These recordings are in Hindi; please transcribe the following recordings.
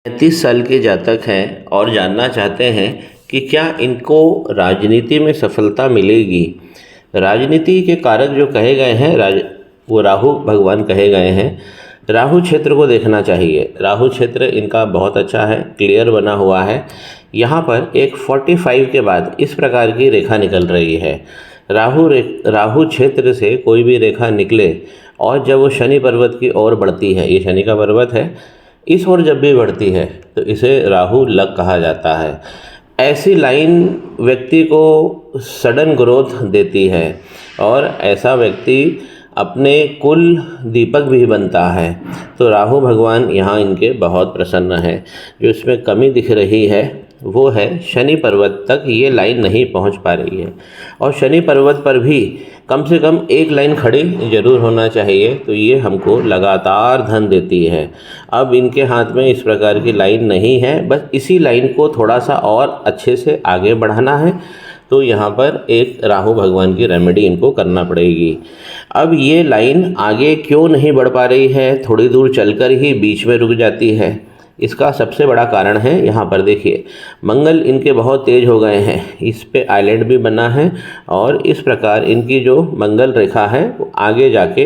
35 साल के जातक हैं और जानना चाहते हैं कि क्या इनको राजनीति में सफलता मिलेगी। राजनीति के कारक जो कहे गए हैं वो राहु भगवान कहे गए हैं। राहु क्षेत्र को देखना चाहिए। राहु क्षेत्र इनका बहुत अच्छा है, क्लियर बना हुआ है। यहाँ पर एक 45 के बाद इस प्रकार की रेखा निकल रही है। राहु क्षेत्र से कोई भी रेखा निकले और जब वो शनि पर्वत की ओर बढ़ती है, ये शनि का पर्वत है, इस ओर जब भी बढ़ती है तो इसे राहु लग कहा जाता है। ऐसी लाइन व्यक्ति को सडन ग्रोथ देती है और ऐसा व्यक्ति अपने कुल दीपक भी बनता है। तो राहु भगवान यहाँ इनके बहुत प्रसन्न है। जो इसमें कमी दिख रही है वो है शनि पर्वत तक ये लाइन नहीं पहुँच पा रही है, और शनि पर्वत पर भी कम से कम एक लाइन खड़ी जरूर होना चाहिए, तो ये हमको लगातार धन देती है। अब इनके हाथ में इस प्रकार की लाइन नहीं है, बस इसी लाइन को थोड़ा सा और अच्छे से आगे बढ़ाना है। तो यहाँ पर एक राहु भगवान की रेमेडी इनको करना पड़ेगी। अब ये लाइन आगे क्यों नहीं बढ़ पा रही है, थोड़ी दूर चलकर ही बीच में रुक जाती है, इसका सबसे बड़ा कारण है यहाँ पर देखिए, मंगल इनके बहुत तेज हो गए हैं, इस पे आइलैंड भी बना है और इस प्रकार इनकी जो मंगल रेखा है वो आगे जाके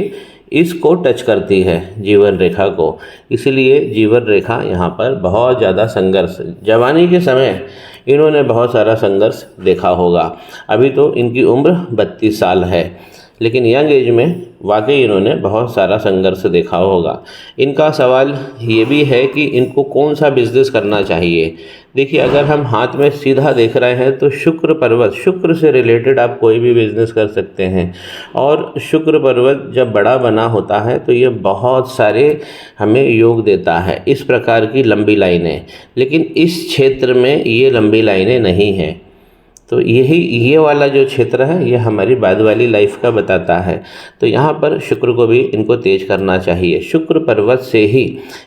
इसको टच करती है, जीवन रेखा को। इसलिए जीवन रेखा यहाँ पर बहुत ज़्यादा संघर्ष, जवानी के समय इन्होंने बहुत सारा संघर्ष देखा होगा। अभी तो इनकी उम्र 32 साल है, लेकिन यंग एज में वाकई इन्होंने बहुत सारा संघर्ष देखा होगा। इनका सवाल ये भी है कि इनको कौन सा बिजनेस करना चाहिए। देखिए, अगर हम हाथ में सीधा देख रहे हैं तो शुक्र पर्वत, शुक्र से रिलेटेड आप कोई भी बिजनेस कर सकते हैं। और शुक्र पर्वत जब बड़ा बना होता है तो ये बहुत सारे हमें योग देता है, इस प्रकार की लंबी लाइनें। लेकिन इस क्षेत्र में ये लंबी लाइनें नहीं हैं। तो ये वाला जो क्षेत्र है ये हमारी बाद वाली लाइफ का बताता है। तो यहाँ पर शुक्र को भी इनको तेज करना चाहिए। शुक्र पर्वत से ही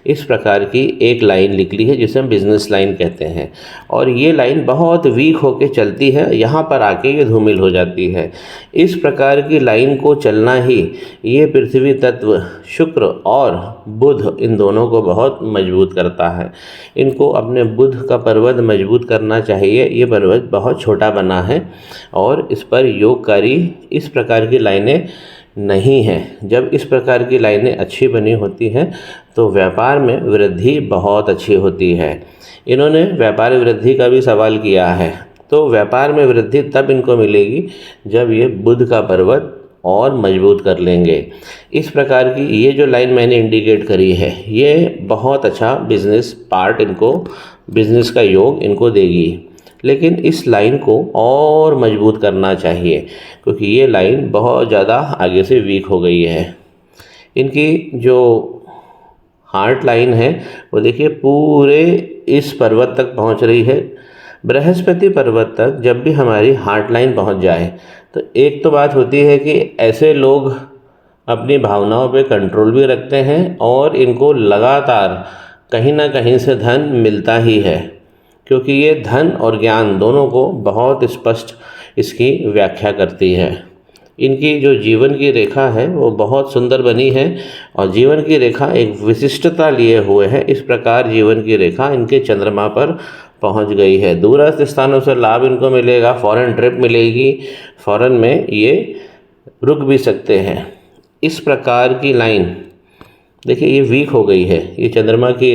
इस प्रकार की एक लाइन निकली है जिसे हम बिजनेस लाइन कहते हैं, और ये लाइन बहुत वीक होके चलती है, यहाँ पर आके ये धूमिल हो जाती है। इस प्रकार की लाइन को चलना ही ये पृथ्वी तत्व शुक्र और बुध इन दोनों को बहुत मजबूत करता है। इनको अपने बुध का पर्वत मजबूत करना चाहिए। ये पर्वत बहुत छोटा बना है और इस पर योगकारी इस प्रकार की लाइनें नहीं हैं। जब इस प्रकार की लाइनें अच्छी बनी होती हैं तो व्यापार में वृद्धि बहुत अच्छी होती है। इन्होंने व्यापार वृद्धि का भी सवाल किया है, तो व्यापार में वृद्धि तब इनको मिलेगी जब ये बुध का पर्वत और मजबूत कर लेंगे। इस प्रकार की ये जो लाइन मैंने इंडिकेट करी है ये बहुत अच्छा बिजनेस पार्ट इनको, बिजनेस का योग इनको देगी। लेकिन इस लाइन को और मजबूत करना चाहिए क्योंकि ये लाइन बहुत ज़्यादा आगे से वीक हो गई है। इनकी जो हार्ट लाइन है वो देखिए पूरे इस पर्वत तक पहुंच रही है। बृहस्पति पर्वत तक जब भी हमारी हार्ट लाइन पहुँच जाए तो एक तो बात होती है कि ऐसे लोग अपनी भावनाओं पे कंट्रोल भी रखते हैं और इनको लगातार कहीं ना कहीं से धन मिलता ही है, क्योंकि ये धन और ज्ञान दोनों को बहुत स्पष्ट इसकी व्याख्या करती है। इनकी जो जीवन की रेखा है वो बहुत सुंदर बनी है और जीवन की रेखा एक विशिष्टता लिए हुए है। इस प्रकार जीवन की रेखा इनके चंद्रमा पर पहुंच गई है। दूरस्थ स्थानों से लाभ इनको मिलेगा, फॉरेन ट्रिप मिलेगी, फॉरेन में ये रुक भी सकते हैं। इस प्रकार की लाइन देखिए ये वीक हो गई है। ये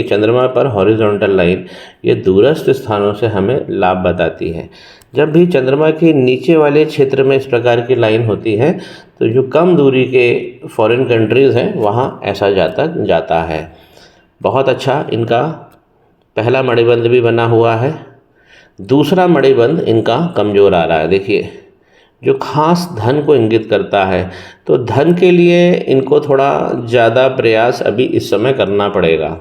चंद्रमा पर हॉरिजॉन्टल लाइन ये दूरस्थ स्थानों से हमें लाभ बताती है। जब भी चंद्रमा के नीचे वाले क्षेत्र में इस प्रकार की लाइन होती है तो जो कम दूरी के फॉरेन कंट्रीज़ हैं वहाँ ऐसा जातक जाता है। बहुत अच्छा इनका पहला मणिबंध भी बना हुआ है। दूसरा मणिबंध इनका कमज़ोर आ रहा है। देखिए जो खास धन को इंगित करता है, तो धन के लिए इनको थोड़ा ज़्यादा प्रयास अभी इस समय करना पड़ेगा।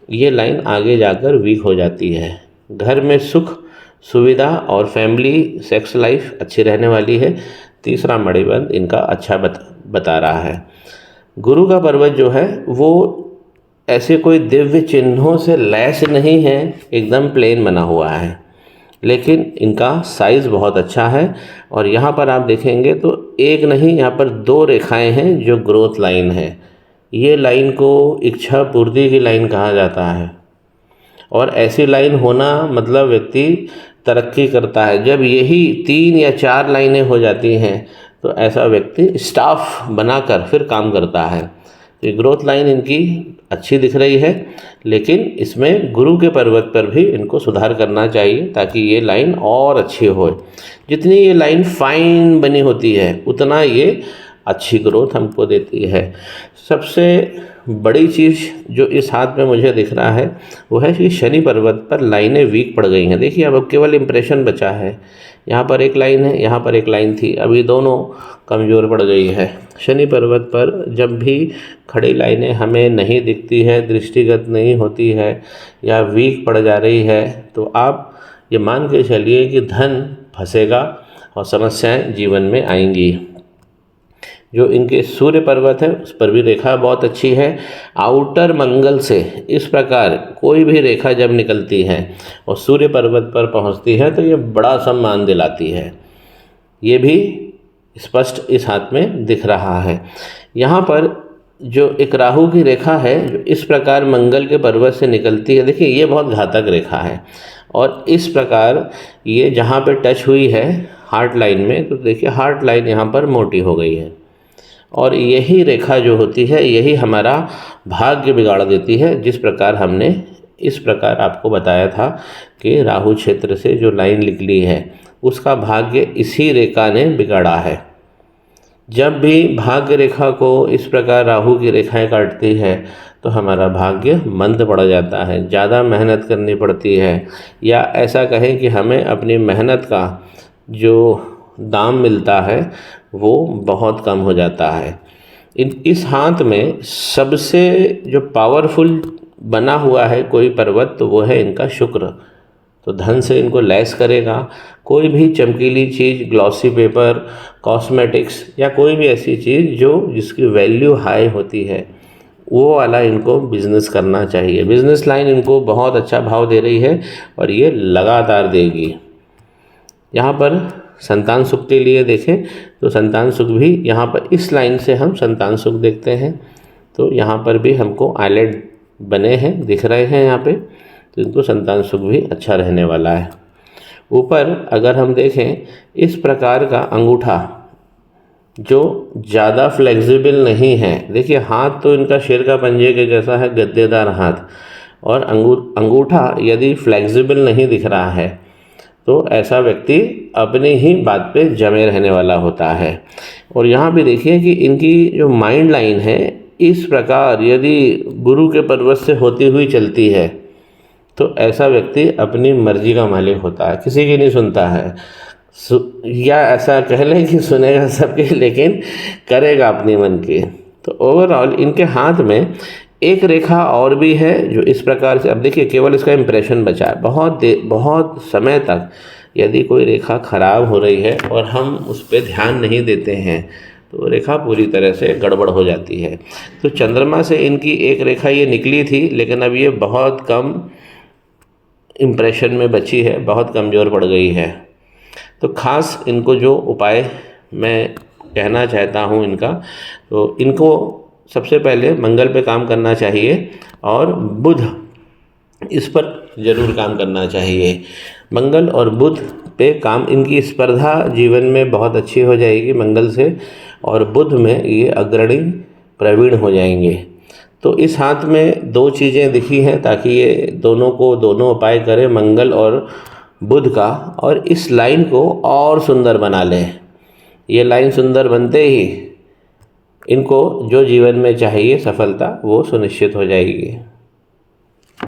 ये लाइन आगे जाकर वीक हो जाती है। घर में सुख सुविधा और फैमिली सेक्स लाइफ अच्छी रहने वाली है। तीसरा मणिबंध इनका अच्छा बता रहा है। गुरु का पर्वत जो है वो ऐसे कोई दिव्य चिन्हों से लैस नहीं है, एकदम प्लेन बना हुआ है, लेकिन इनका साइज़ बहुत अच्छा है। और यहाँ पर आप देखेंगे तो एक नहीं, यहाँ पर 2 रेखाएं हैं जो ग्रोथ लाइन है। ये लाइन को इच्छा पूर्ति की लाइन कहा जाता है। और ऐसी लाइन होना मतलब व्यक्ति तरक्की करता है। जब यही 3 या 4 लाइनें हो जाती हैं तो ऐसा व्यक्ति स्टाफ बनाकर फिर काम करता है। ये ग्रोथ लाइन इनकी अच्छी दिख रही है, लेकिन इसमें गुरु के पर्वत पर भी इनको सुधार करना चाहिए ताकि ये लाइन और अच्छी हो। जितनी ये लाइन फाइन बनी होती है उतना ये अच्छी ग्रोथ हमको देती है। सबसे बड़ी चीज़ जो इस हाथ में मुझे दिख रहा है वो है कि शनि पर्वत पर लाइनें वीक पड़ गई हैं। देखिए अब केवल इम्प्रेशन बचा है। यहाँ पर एक लाइन है, यहाँ पर एक लाइन थी, अब ये दोनों कमज़ोर पड़ गई है। शनि पर्वत पर जब भी खड़ी लाइनें हमें नहीं दिखती है, दृष्टिगत नहीं होती है या वीक पड़ जा रही है तो आप ये मान के चलिए कि धन फंसेगा और समस्याएं जीवन में आएंगी। जो इनके सूर्य पर्वत है उस पर भी रेखा बहुत अच्छी है। आउटर मंगल से इस प्रकार कोई भी रेखा जब निकलती है और सूर्य पर्वत पर पहुंचती है तो ये बड़ा सम्मान दिलाती है। ये भी स्पष्ट इस हाथ में दिख रहा है। यहाँ पर जो एक राहु की रेखा है जो इस प्रकार मंगल के पर्वत से निकलती है, देखिए ये बहुत घातक रेखा है और इस प्रकार ये जहाँ पे टच हुई है हार्ट लाइन में तो देखिए हार्ट लाइन यहाँ पर मोटी हो गई है और यही रेखा जो होती है यही हमारा भाग्य बिगाड़ देती है। जिस प्रकार हमने इस प्रकार आपको बताया था कि राहु क्षेत्र से जो लाइन निकली है उसका भाग्य इसी रेखा ने बिगाड़ा है। जब भी भाग्य रेखा को इस प्रकार राहु की रेखाएं काटती है तो हमारा भाग्य मंद पड़ जाता है, ज़्यादा मेहनत करनी पड़ती है, या ऐसा कहें कि हमें अपनी मेहनत का जो दाम मिलता है वो बहुत कम हो जाता है। इस हाथ में सबसे जो पावरफुल बना हुआ है कोई पर्वत तो वो है इनका शुक्र। तो धन से इनको लैस करेगा। कोई भी चमकीली चीज़, ग्लॉसी पेपर, कॉस्मेटिक्स या कोई भी ऐसी चीज़ जिसकी वैल्यू हाई होती है वो वाला इनको बिज़नेस करना चाहिए। बिज़नेस लाइन इनको बहुत अच्छा भाव दे रही है और ये लगातार देगी। यहाँ पर संतान सुख के लिए देखें तो संतान सुख भी यहाँ पर इस लाइन से हम संतान सुख देखते हैं तो यहाँ पर भी हमको आइलेट बने हैं दिख रहे हैं यहाँ पे, तो इनको संतान सुख भी अच्छा रहने वाला है। ऊपर अगर हम देखें इस प्रकार का अंगूठा जो ज़्यादा फ्लेक्सिबल नहीं है, देखिए हाथ तो इनका शेर का पंजे के जैसा है, गद्देदार हाथ, और अंगूठा यदि फ्लेक्सिबल नहीं दिख रहा है तो ऐसा व्यक्ति अपनी ही बात पे जमे रहने वाला होता है। और यहाँ भी देखिए कि इनकी जो माइंड लाइन है इस प्रकार यदि गुरु के पर्वत से होती हुई चलती है तो ऐसा व्यक्ति अपनी मर्जी का मालिक होता है, किसी की नहीं सुनता है, या ऐसा कह लें कि सुनेगा सबके लेकिन करेगा अपने मन की। तो ओवरऑल इनके हाथ में एक रेखा और भी है जो इस प्रकार से, अब देखिए केवल इसका इम्प्रेशन बचा है। बहुत समय तक यदि कोई रेखा खराब हो रही है और हम उस पर ध्यान नहीं देते हैं तो रेखा पूरी तरह से गड़बड़ हो जाती है। तो चंद्रमा से इनकी एक रेखा ये निकली थी लेकिन अब ये बहुत कम इम्प्रेशन में बची है, बहुत कमज़ोर पड़ गई है। तो ख़ास इनको जो उपाय मैं कहना चाहता हूँ इनका, तो इनको सबसे पहले मंगल पे काम करना चाहिए और बुध इस पर ज़रूर काम करना चाहिए। मंगल और बुध पे काम, इनकी स्पर्धा जीवन में बहुत अच्छी हो जाएगी मंगल से, और बुध में ये अग्रणी प्रवीण हो जाएंगे। तो इस हाथ में 2 चीज़ें दिखी हैं ताकि ये दोनों उपाय करें मंगल और बुध का, और इस लाइन को और सुंदर बना लें। ये लाइन सुंदर बनते ही इनको जो जीवन में चाहिए सफलता वो सुनिश्चित हो जाएगी।